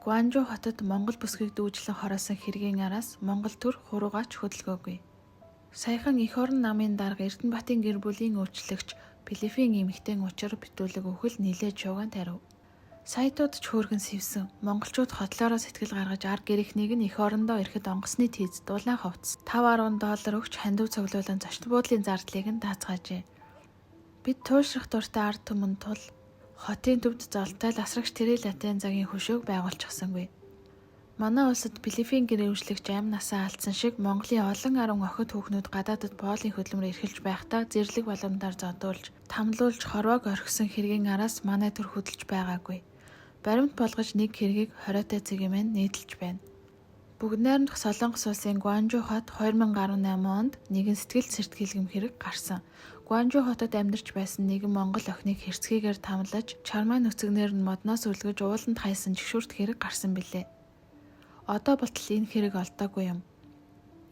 Гуанжуу хотод Монгол бүсгийг дүүжлэн хороосон хэргийн араас Монгол төр хуруугаач хөдөлгөөгүй. Саяхан эх орон намын дарга Эрдэнэбаатын гэр бүлийн үйлчлэгч Филиппин эмэгтэйн учир битүүлэг өхөл нилээд шууган тарив. Сайтууд ч хөөргөн сэвсэн. Монголчууд хотлоороо сэтгэл гаргаж арга гэрхнийг нь эх орондоо ирэхэд онгоцны тийз дулаан ховц $5-10 өгч хандив цуглуулан зочд буудлын зардлыг нь даацгаажээ. Бид туйлшрах дуртай ард түмэн тул хотын төвд золтой ласрагч Тэрэл Атен цагийн хөшөөг байгуулчихсангүй. Манай улсад Филиппин гэр үйлчлэгч амь насаа алдсан шиг Монголын олон арван охид хүүхнүүд гадаадд боолын хөдөлмөр эрхэлж байхдаа зэрлэг боломдоор зодуулж, тамлуулж хорвоог орхисон хэргийн араас манай төр хөдөлж байгаагүй. Баримт болгож нэг хэргийг 20-тай цэгэмэн нийтэлж байна. Бүгд найрамдах Солонгос улсын Гуанжуу хот 2018 онд нэгэн сэтгэл сэртгэлгэм хэрэг гарсан. Гуанжуу хотод амьдарч байсан нэгэн монгол охиныг хэрцгийгээр тамлаж, чармай нүцгнээр нь модноос үлгэж ууланд хайсан жигшүүрт хэрэг гарсан билээ. Одоо болтол энэ хэрэг олдоогүй юм.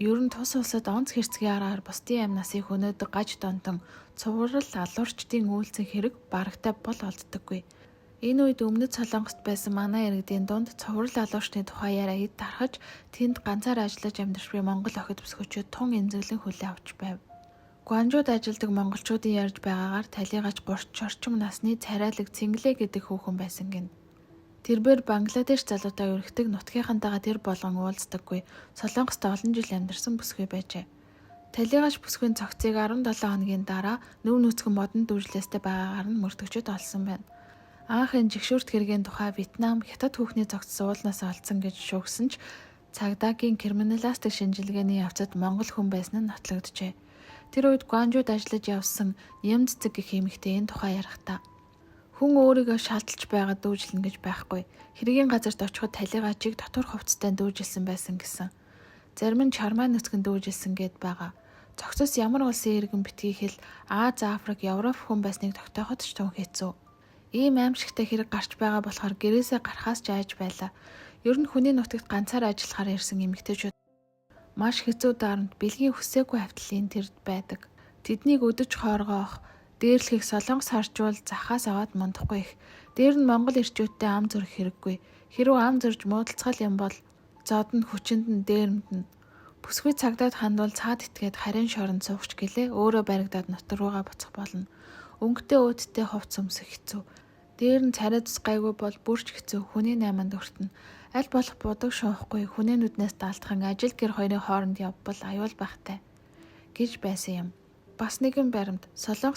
Ер нь тус улсад онц хэрцгий аргаар бусдын амь насыг хөнөөдөг гаж донтон цуврал алуурчдын үйлцэн хэрэг барагтай бол олддоггүй. Энэ үед өмнөд Солонгост байсан манай иргэдийн дунд цуврал алуурчны тухай яриа эд тархаж тэнд ганцаар ажиллаж амьдарч буй монгол охид бүсгүүчид тун эмзэглэн хүлээн авч байв. Гуанжууд ажилдаг монголчуудын ярьж байгаагаар талигач 30 орчим насны царайлаг Цэнгэлэ гэдэг хүүхэн байсан гин. Тэрбээр Бангладеш залуутай үргэлдэг нутгийнхантайгаа тэр болгон уулздаггүй Солонгост олон жил амьдарсан бүсгүй байжээ. Талигач бүсгүйн цогцыг 17 хоногийн дараа нүв нүцгэн модон дүүжлээстэй байгаагаар нь мөрдөгчөд олсон байна. Анхын жигшүүрт хэргийн тухай Вьетнам хятад хүүхний цогц суулнаас олдсон гэж шүүгсэн ч цагдаагийн криминалистик шинжилгээний явцад монгол хүн байсан нь нотлогджээ. Тэр үед Гуанжууд ажиллаж явсан Нямцэг гэх эмэгтэй энэ тухай ярихдаа хүн өөрийгөө шаалталж байгаад дүүжлэн гэж байхгүй. Хэргийн газарт очиход талигаачийг дотор хувцастай дүүжилсэн байсан гэсэн. Зарим нь чармай нүцгэн дүүжилсэн гэд байгаа. Цогцос ямар улсын иргэн битгий хэл Аз, Африк, Европ хүн байсныг тогтооход ч тун хэцүү. Ийм аимшигтай хэрэг гарч байгаа болохоор гэрээсээ гарахаас ч айж байлаа. Ер нь хүний нутагт ганцаар ажиллахаар ирсэн эмэгтэйчүүд маш хэцүү дарамт бэлгийн хүсээгүй хавтлын тэрд байдаг. Тэднийг өдөж хооргоох, дээрлэхийг Солонгос харжуул захаас аваад мундахгүй их. Дээр нь Монгол ирчүүдтэй ам зурх хэрэггүй. Хэрвээ ам зурж муудалцгал юм бол зодонд хүчинд нь дээрэмд нь. Бүсгүй цагдаад хандвал цаад итгээд харин шоронд суугч гэлээ өөрөө баригдаад нутар руугаа буцах болно. Өнгөтэй өөдтэй хувц өмсөх хэцүү. Дээр нь царай цус гайгүй бол бүрч хэцүү. Хүний 8-нд өртөнө. Аль болох будаг шуухгүй хүнээнүүднээс даалтхан ажил гэр хоёрын хооронд явбал аюул багтай гэж байсан юм. Бас нэгэн баримт Солонгосын